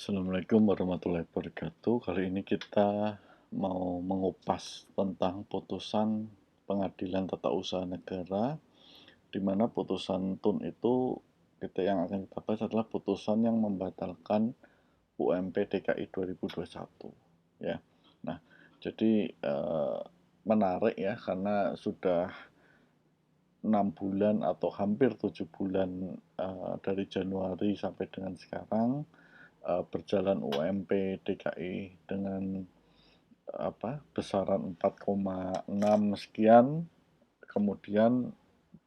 Assalamualaikum warahmatullahi wabarakatuh. Kali ini kita mau mengupas tentang putusan Pengadilan Tata Usaha Negara, di mana putusan TUN itu yang akan kita bahas adalah putusan yang membatalkan UMP DKI 2021. Ya, nah jadi menarik ya karena sudah 6 bulan atau hampir 7 bulan dari Januari sampai dengan sekarang berjalan UMP DKI dengan besaran 4,6 sekian. Kemudian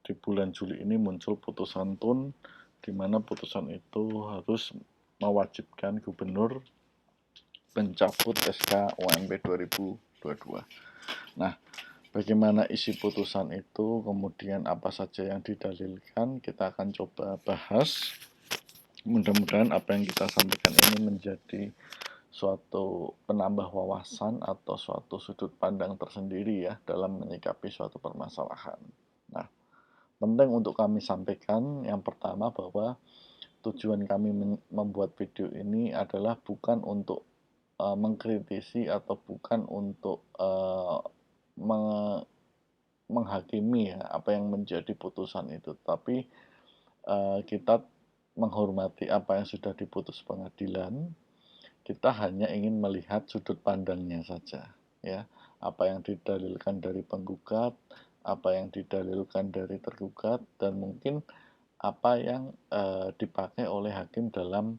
di bulan Juli ini muncul putusan TUN, di mana putusan itu harus mewajibkan gubernur mencabut SK UMP 2022. Nah, bagaimana isi putusan itu, kemudian apa saja yang didalilkan, kita akan coba bahas. Mudah-mudahan apa yang kita sampaikan ini menjadi suatu penambah wawasan atau suatu sudut pandang tersendiri ya dalam menyikapi suatu permasalahan. Nah, penting untuk kami sampaikan yang pertama bahwa tujuan kami membuat video ini adalah bukan untuk mengkritisi atau bukan untuk menghakimi ya apa yang menjadi putusan itu, tapi kita menghormati apa yang sudah diputus pengadilan. Kita hanya ingin melihat sudut pandangnya saja, ya. Apa yang didalilkan dari penggugat, apa yang didalilkan dari tergugat, dan mungkin apa yang dipakai oleh hakim dalam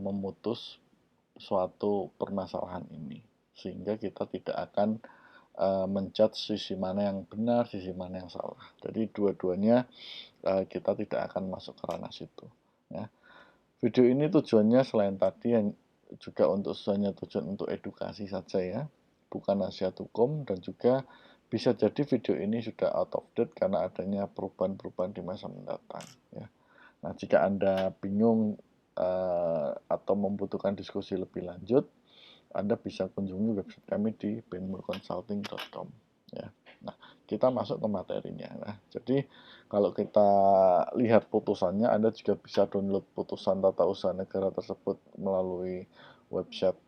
memutus suatu permasalahan ini. Sehingga kita tidak akan menjudge sisi mana yang benar, sisi mana yang salah. Jadi dua-duanya kita tidak akan masuk ke ranah situ. Ya. Video ini tujuannya selain tadi juga tujuan untuk edukasi saja ya, bukan nasihat hukum, dan juga bisa jadi video ini sudah out of date karena adanya perubahan-perubahan di masa mendatang. Ya. Nah, jika Anda bingung atau membutuhkan diskusi lebih lanjut, Anda bisa kunjungi website kami di benmurconsulting.com. Ya. Nah, kita masuk ke materinya. Nah, jadi kalau kita lihat putusannya, Anda juga bisa download putusan tata usaha negara tersebut melalui website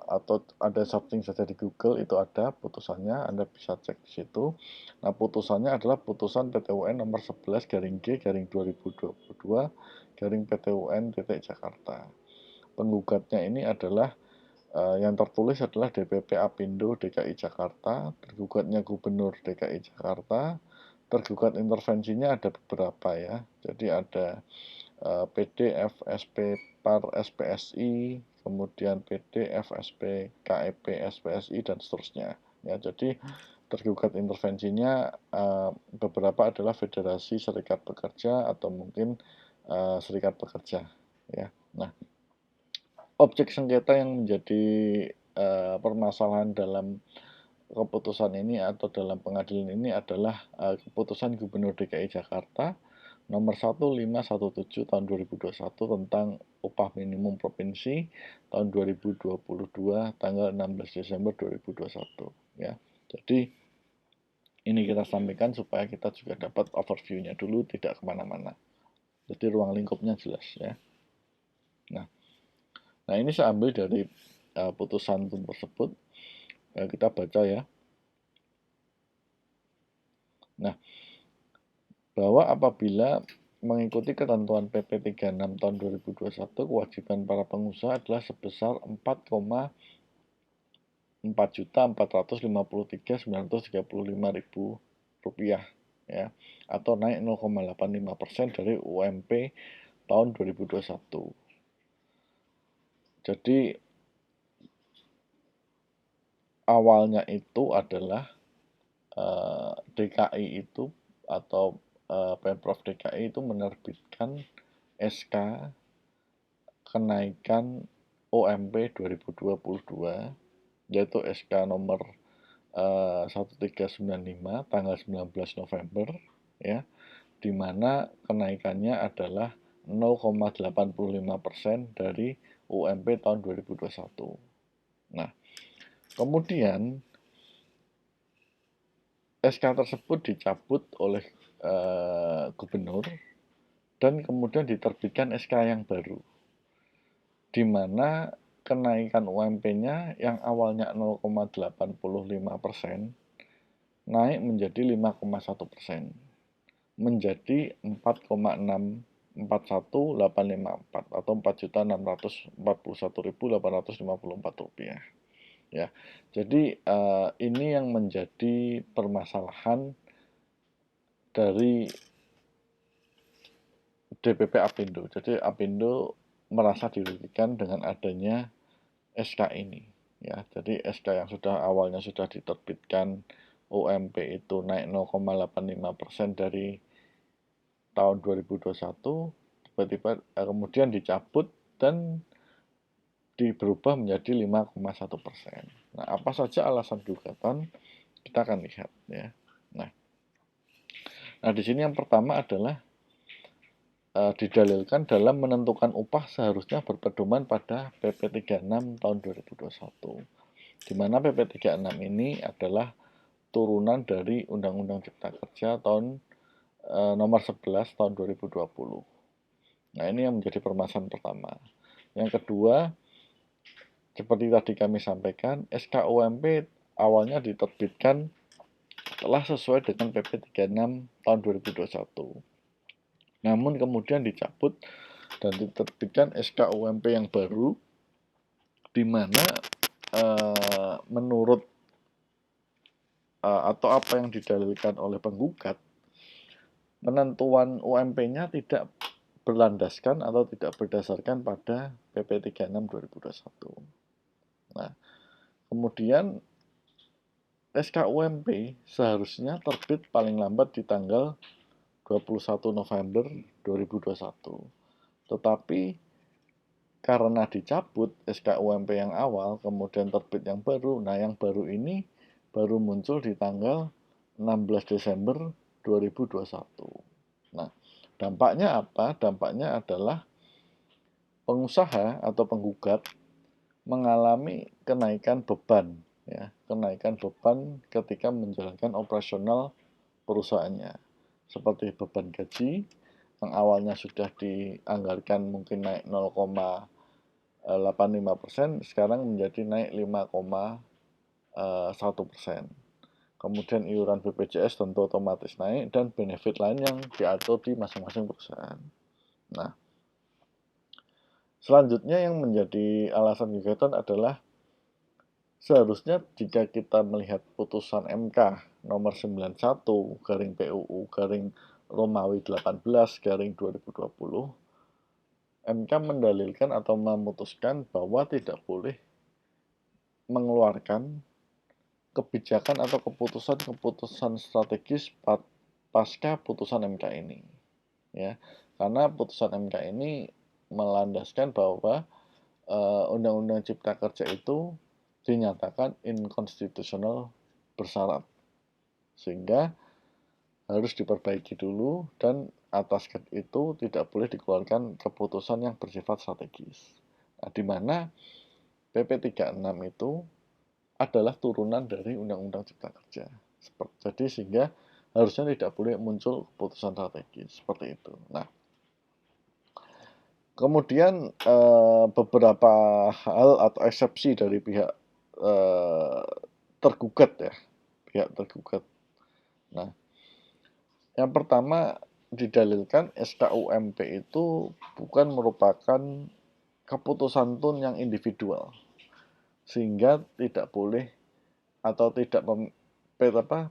atau ada searching saja di Google, itu ada putusannya, Anda bisa cek di situ. Nah, putusannya adalah putusan PT UN nomor 11/G/2022 PT UN Jakarta. Penggugatnya ini adalah yang tertulis adalah DPP Apindo DKI Jakarta, tergugatnya Gubernur DKI Jakarta. Tergugat intervensinya ada beberapa ya, jadi ada PD, FSP, PAR, SPSI, kemudian PD, FSP, KEP, SPSI, dan seterusnya. Ya, jadi tergugat intervensinya beberapa adalah Federasi Serikat Pekerja atau mungkin Serikat Pekerja. Ya, nah objek sengketa yang menjadi permasalahan dalam keputusan ini atau dalam pengadilan ini adalah keputusan Gubernur DKI Jakarta nomor 1517 tahun 2021 tentang upah minimum provinsi tahun 2022 tanggal 16 Desember 2021 ya. Jadi ini kita sampaikan supaya kita juga dapat overview-nya dulu, tidak kemana-mana. Jadi ruang lingkupnya jelas ya. Nah, ini saya ambil dari putusan tersebut. Kita baca ya. Nah, bahwa apabila mengikuti ketentuan PP 36 tahun 2021, kewajiban para pengusaha adalah sebesar 4,4.453.935 rupiah ya, atau naik 0,85% dari UMP tahun 2021. Jadi awalnya itu adalah DKI itu atau Pemprov DKI itu menerbitkan SK kenaikan UMP 2022, yaitu SK nomor 1395 tanggal 19 November ya, di mana kenaikannya adalah 0,85% dari UMP tahun 2021. Nah, kemudian SK tersebut dicabut oleh gubernur dan kemudian diterbitkan SK yang baru. di mana kenaikan UMP-nya yang awalnya 0,85% naik menjadi 5,1%, menjadi 4,641854 atau Rp4.641.854 ya. Jadi ini yang menjadi permasalahan dari DPP Apindo. Jadi Apindo merasa dirugikan dengan adanya SK ini ya. Jadi SK yang awalnya sudah diterbitkan UMP itu naik 0,85% dari tahun 2021, tiba-tiba kemudian dicabut dan berubah menjadi 5,1%. Nah, apa saja alasan gugatan? Kita akan lihat ya. Nah, di sini yang pertama adalah didalilkan dalam menentukan upah seharusnya berpedoman pada PP 36 tahun 2021. Di mana PP 36 ini adalah turunan dari Undang-Undang Cipta Kerja tahun nomor 11 tahun 2020. Nah, ini yang menjadi permasalahan pertama. Yang kedua, seperti tadi kami sampaikan, SKUMP awalnya diterbitkan telah sesuai dengan PP 36 tahun 2021. Namun kemudian dicabut dan diterbitkan SKUMP yang baru, di mana menurut atau apa yang didalilkan oleh penggugat, penentuan UMP-nya tidak berlandaskan atau tidak berdasarkan pada PP 36 2021. Nah, kemudian SKUMP seharusnya terbit paling lambat di tanggal 21 November 2021. Tetapi karena dicabut SKUMP yang awal, kemudian terbit yang baru. Nah, yang baru ini baru muncul di tanggal 16 Desember 2021. Nah, dampaknya apa? Dampaknya adalah pengusaha atau penggugat mengalami kenaikan beban, ya, kenaikan beban ketika menjalankan operasional perusahaannya, seperti beban gaji yang awalnya sudah dianggarkan mungkin naik 0,85%, sekarang menjadi naik 5,1%. Kemudian iuran BPJS tentu otomatis naik dan benefit lain yang diatur di masing-masing perusahaan. Nah, selanjutnya yang menjadi alasan gugatan adalah seharusnya jika kita melihat putusan MK nomor 91 garing PUU garing Romawi 18 garing 2020, MK mendalilkan atau memutuskan bahwa tidak boleh mengeluarkan kebijakan atau keputusan-keputusan strategis pasca putusan MK ini, ya, karena putusan MK ini melandaskan bahwa Undang-Undang Cipta Kerja itu dinyatakan inkonstitusional bersyarat, sehingga harus diperbaiki dulu dan atas itu tidak boleh dikeluarkan keputusan yang bersifat strategis. Nah, di mana PP 36 itu adalah turunan dari Undang-Undang Cipta Kerja. Jadi sehingga harusnya tidak boleh muncul keputusan strategis seperti itu. Nah, kemudian beberapa hal atau eksepsi dari pihak tergugat ya, pihak tergugat. Nah, yang pertama didalilkan SKUMP itu bukan merupakan keputusan tun yang individual, sehingga tidak boleh atau tidak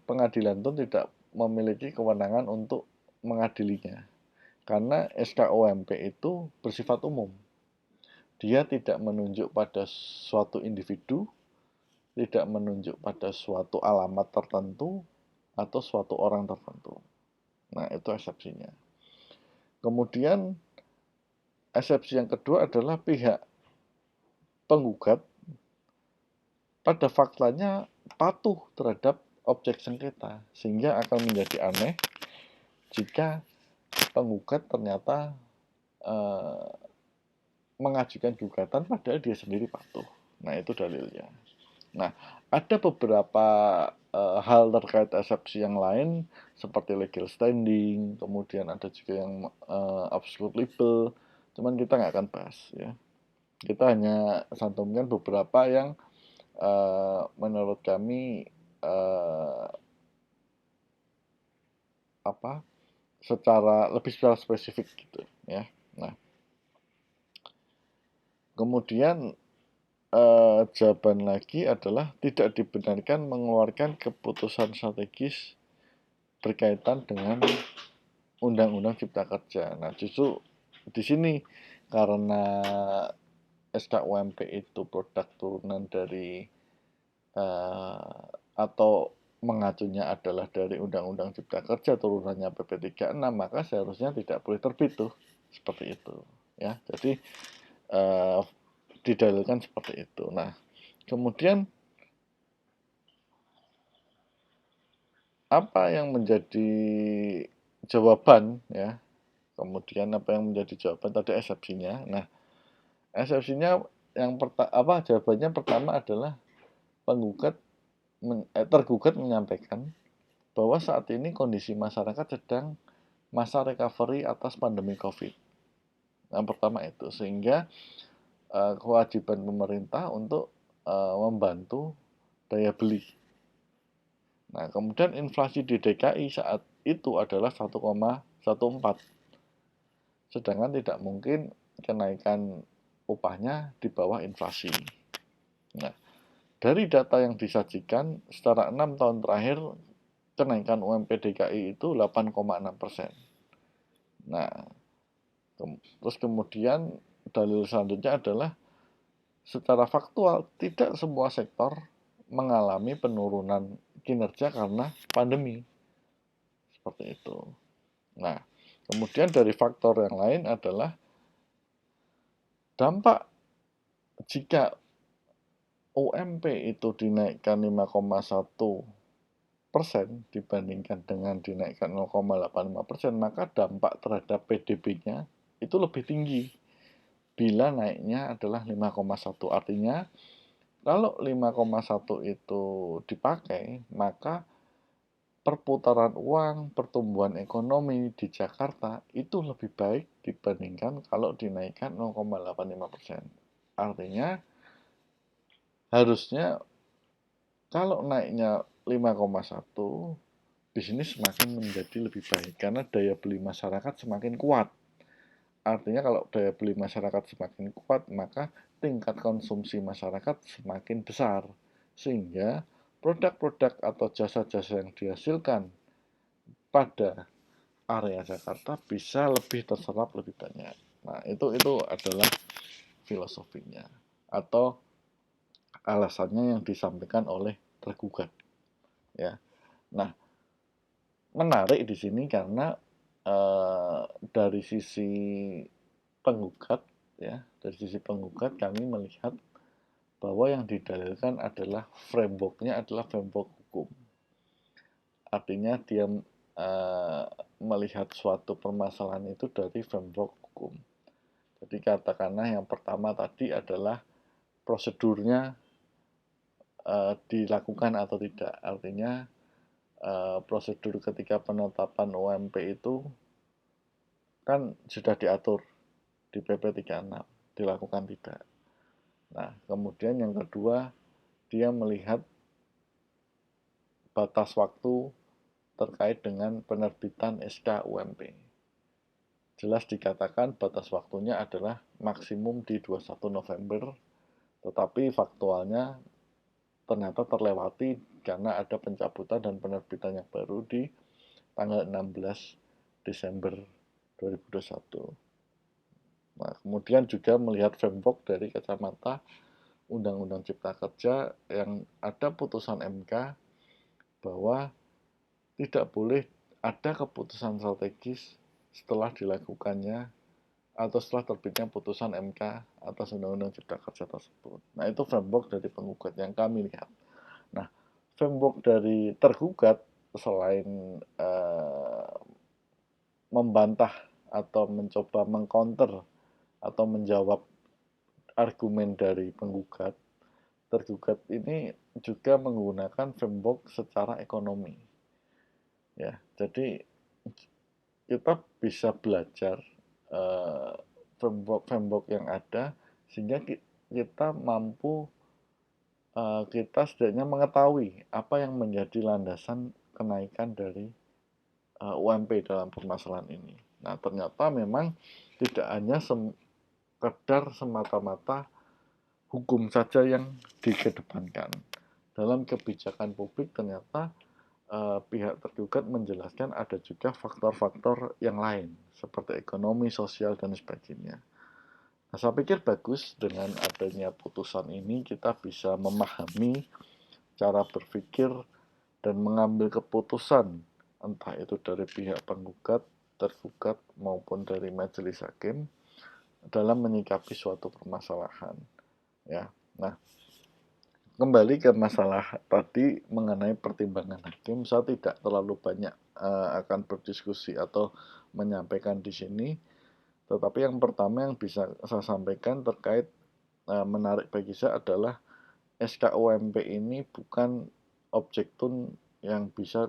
pengadilan tun tidak memiliki kewenangan untuk mengadilinya, karena SKUMP itu bersifat umum. Dia tidak menunjuk pada suatu individu, tidak menunjuk pada suatu alamat tertentu atau suatu orang tertentu. Nah, itu eksepsinya. Kemudian eksepsi yang kedua adalah pihak penggugat pada faktanya patuh terhadap objek sengketa, sehingga akan menjadi aneh jika penggugat ternyata mengajukan gugatan padahal dia sendiri patuh. Nah, itu dalilnya. Nah, ada beberapa hal terkait eksepsi yang lain seperti legal standing, kemudian ada juga yang absolute libel, cuman kita nggak akan bahas ya. Kita hanya cantumkan beberapa yang menurut kami apa secara spesifik gitu ya. Nah, kemudian jawaban lagi adalah tidak dibenarkan mengeluarkan keputusan strategis berkaitan dengan Undang-Undang Cipta Kerja. Nah, justru di sini karena SKUMP itu produk turunan dari atau mengacunya adalah dari Undang-Undang Cipta Kerja turunannya PP 36, maka seharusnya tidak boleh terbit tuh seperti itu ya. Jadi didalilkan seperti itu. Nah, kemudian apa yang menjadi jawaban ya? Kemudian apa yang menjadi jawaban tadi eksepsinya. Nah, eksepsinya yang jawabannya pertama adalah tergugat menyampaikan bahwa saat ini kondisi masyarakat sedang masa recovery atas pandemi Covid. Yang pertama itu, sehingga kewajiban pemerintah untuk membantu daya beli. Nah, kemudian inflasi di DKI saat itu adalah 1,14, sedangkan tidak mungkin kenaikan upahnya di bawah inflasi. Nah, dari data yang disajikan secara 6 tahun terakhir, kenaikan UMP DKI itu 8,6%. Nah, terus kemudian dalil selanjutnya adalah secara faktual tidak semua sektor mengalami penurunan kinerja karena pandemi. Seperti itu. Nah, kemudian dari faktor yang lain adalah dampak jika UMP itu dinaikkan 5,1% dibandingkan dengan dinaikkan 0,85%, maka dampak terhadap PDB-nya itu lebih tinggi bila naiknya adalah 5,1. Artinya kalau 5,1 itu dipakai, maka perputaran uang, pertumbuhan ekonomi di Jakarta itu lebih baik dibandingkan kalau dinaikkan 0,85%. Artinya harusnya kalau naiknya 5,1, bisnis semakin menjadi lebih baik karena daya beli masyarakat semakin kuat. Artinya kalau daya beli masyarakat semakin kuat, maka tingkat konsumsi masyarakat semakin besar. Sehingga produk-produk atau jasa-jasa yang dihasilkan pada area Jakarta bisa lebih terserap lebih banyak. Nah, itu adalah filosofinya atau alasannya yang disampaikan oleh tergugat. Ya. Nah, menarik di sini karena dari sisi penggugat ya, dari sisi penggugat kami melihat bahwa yang didalilkan adalah framework-nya adalah framework hukum. Artinya dia melihat suatu permasalahan itu dari framework hukum. Jadi katakanlah yang pertama tadi adalah prosedurnya dilakukan atau tidak. Artinya prosedur ketika penetapan UMP itu kan sudah diatur di PP 36, dilakukan tidak. Nah, kemudian yang kedua, dia melihat batas waktu terkait dengan penerbitan SK UMP. Jelas dikatakan batas waktunya adalah maksimum di 21 November, tetapi faktualnya ternyata terlewati karena ada pencabutan dan penerbitan yang baru di tanggal 16 Desember 2021. Nah, kemudian juga melihat framework dari kacamata Undang-Undang Cipta Kerja yang ada putusan MK bahwa tidak boleh ada keputusan strategis setelah dilakukannya atau setelah terbitnya putusan MK atas Undang-Undang Cipta Kerja tersebut. Nah, itu framework dari penggugat yang kami lihat. Nah, framework dari tergugat selain membantah atau mencoba mengcounter atau menjawab argumen dari penggugat, tergugat ini juga menggunakan framework secara ekonomi. Ya, jadi kita bisa belajar framework yang ada sehingga kita mampu kita setidaknya mengetahui apa yang menjadi landasan kenaikan dari UMP dalam permasalahan ini. Nah, ternyata memang tidak hanya sekedar semata-mata hukum saja yang dikedepankan. Dalam kebijakan publik ternyata pihak tergugat menjelaskan ada juga faktor-faktor yang lain seperti ekonomi, sosial, dan sebagainya. Nah, saya pikir bagus dengan adanya putusan ini kita bisa memahami cara berpikir dan mengambil keputusan entah itu dari pihak penggugat, tergugat maupun dari majelis hakim dalam menyikapi suatu permasalahan. Ya, nah kembali ke masalah tadi mengenai pertimbangan hakim, saya tidak terlalu banyak akan berdiskusi atau menyampaikan di sini. Tetapi yang pertama yang bisa saya sampaikan terkait menarik bagi saya adalah SKUMP ini bukan objek tun yang bisa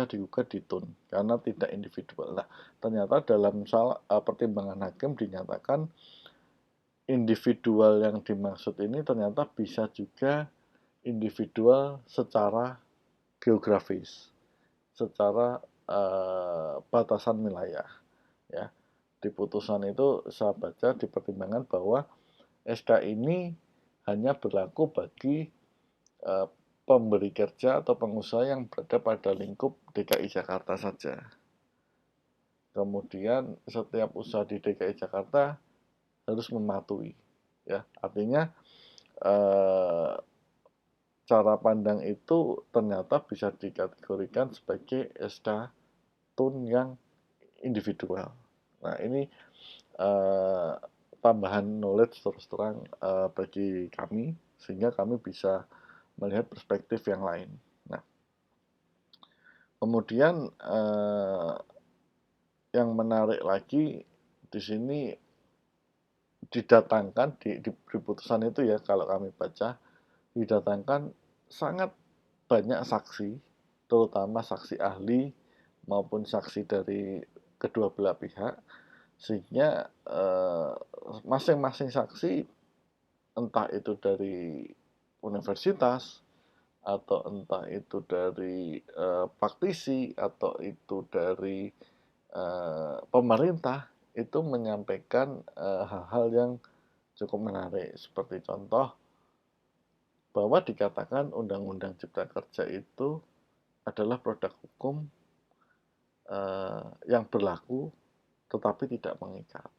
digugat di tun karena tidak individual. Nah, ternyata dalam pertimbangan hakim dinyatakan individual yang dimaksud ini ternyata bisa juga individual secara geografis, secara batasan wilayah. Ya, di putusan itu saya baca di pertimbangan bahwa SK ini hanya berlaku bagi pemberi kerja atau pengusaha yang berada pada lingkup DKI Jakarta saja. Kemudian setiap usaha di DKI Jakarta harus mematuhi. Ya, artinya cara pandang itu ternyata bisa dikategorikan sebagai SK tun yang individual. Nah, ini tambahan knowledge terus terang bagi kami sehingga kami bisa melihat perspektif yang lain. Nah, kemudian yang menarik lagi di sini didatangkan di putusan itu ya kalau kami baca didatangkan sangat banyak saksi, terutama saksi ahli maupun saksi dari kedua belah pihak, sehingga masing-masing saksi entah itu dari universitas atau entah itu dari praktisi atau itu dari pemerintah itu menyampaikan hal-hal yang cukup menarik seperti contoh bahwa dikatakan Undang-Undang Cipta Kerja itu adalah produk hukum yang berlaku tetapi tidak mengikat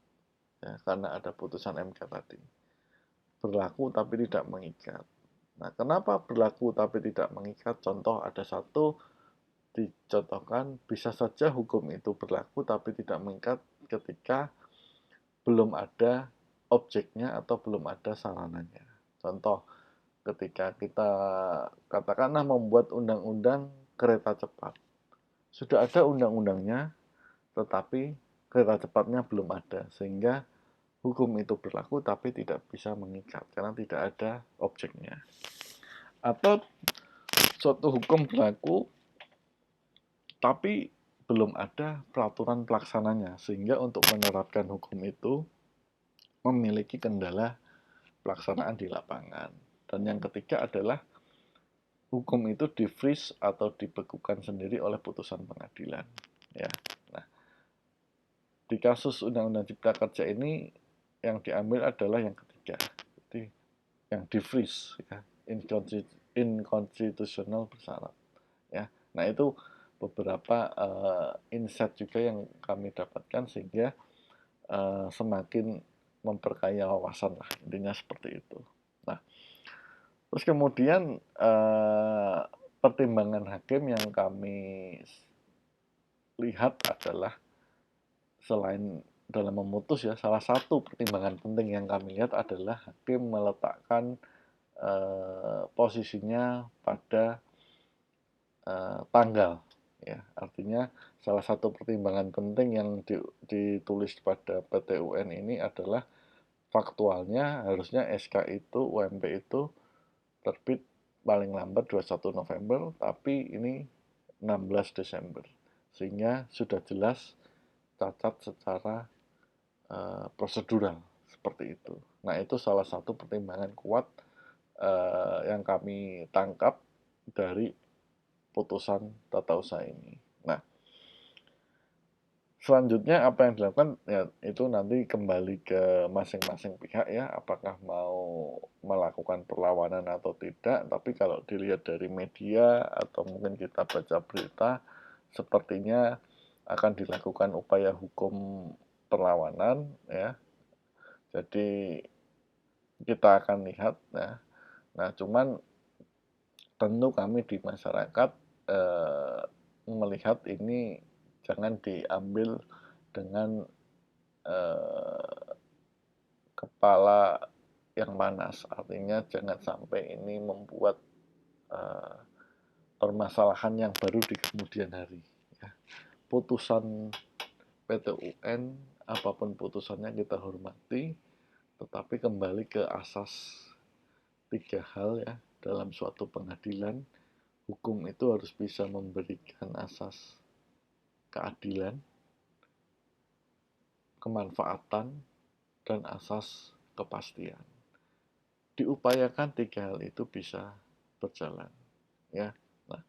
ya, karena ada putusan MK tadi berlaku tapi tidak mengikat. Nah, kenapa berlaku tapi tidak mengikat? Contoh ada satu dicontohkan bisa saja hukum itu berlaku tapi tidak mengikat ketika belum ada objeknya atau belum ada sarananya. Contoh, ketika kita katakanlah membuat undang-undang kereta cepat. Sudah ada undang-undangnya, tetapi kereta cepatnya belum ada, sehingga hukum itu berlaku tapi tidak bisa mengikat karena tidak ada objeknya. Atau suatu hukum berlaku tapi belum ada peraturan pelaksananya, sehingga untuk menerapkan hukum itu memiliki kendala pelaksanaan di lapangan. Dan yang ketiga adalah hukum itu di-freeze atau dibekukan sendiri oleh putusan pengadilan. Ya, nah, di kasus Undang-Undang Cipta Kerja ini yang diambil adalah yang ketiga, jadi yang di-freeze, ya, inconstitutional bersyarat. Ya, nah itu beberapa insight juga yang kami dapatkan sehingga semakin memperkaya wawasan lah, intinya seperti itu. Nah, terus kemudian pertimbangan hakim yang kami lihat adalah selain dalam memutus ya, salah satu pertimbangan penting yang kami lihat adalah hakim meletakkan posisinya pada tanggal. Ya, artinya salah satu pertimbangan penting yang ditulis pada PT-UN ini adalah faktualnya harusnya SK itu, UMP itu terbit paling lambat 21 November, tapi ini 16 Desember. Sehingga sudah jelas cacat secara prosedural seperti itu. Nah, itu salah satu pertimbangan kuat yang kami tangkap dari putusan tata usaha ini. Nah, selanjutnya apa yang dilakukan ya itu nanti kembali ke masing-masing pihak ya, apakah mau melakukan perlawanan atau tidak. Tapi kalau dilihat dari media atau mungkin kita baca berita, sepertinya akan dilakukan upaya hukum perlawanan ya. Jadi kita akan lihat ya. Nah, cuman tentu kami di masyarakat melihat ini jangan diambil dengan kepala yang panas, artinya jangan sampai ini membuat permasalahan yang baru di kemudian hari. Ya. Putusan PT UN, apapun putusannya kita hormati, tetapi kembali ke asas 3 hal ya dalam suatu pengadilan. Hukum itu harus bisa memberikan asas keadilan, kemanfaatan, dan asas kepastian. Diupayakan 3 hal itu bisa berjalan ya. Nah,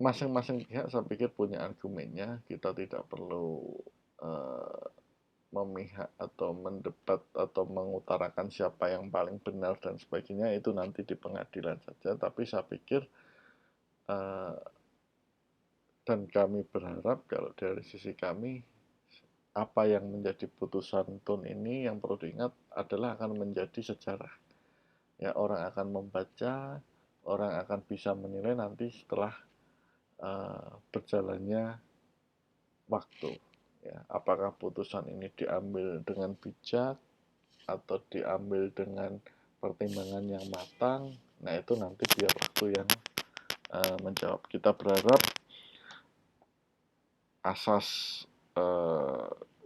masing-masing pihak saya pikir punya argumennya, kita tidak perlu memihak atau mendebat atau mengutarakan siapa yang paling benar dan sebagainya, itu nanti di pengadilan saja. Tapi saya pikir dan kami berharap kalau dari sisi kami, apa yang menjadi putusan TUN ini yang perlu diingat adalah akan menjadi sejarah. Ya, orang akan membaca, orang akan bisa menilai nanti setelah berjalannya waktu. Ya, apakah putusan ini diambil dengan bijak atau diambil dengan pertimbangan yang matang? Nah, itu nanti biar waktu yang menjawab. Kita berharap asas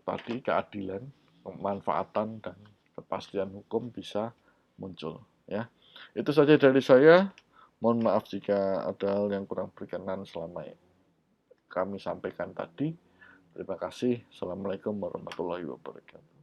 tadi keadilan, kemanfaatan dan kepastian hukum bisa muncul ya. Itu saja dari saya. Mohon maaf jika ada hal yang kurang berkenan selama kami sampaikan tadi. Terima kasih. Assalamualaikum warahmatullahi wabarakatuh.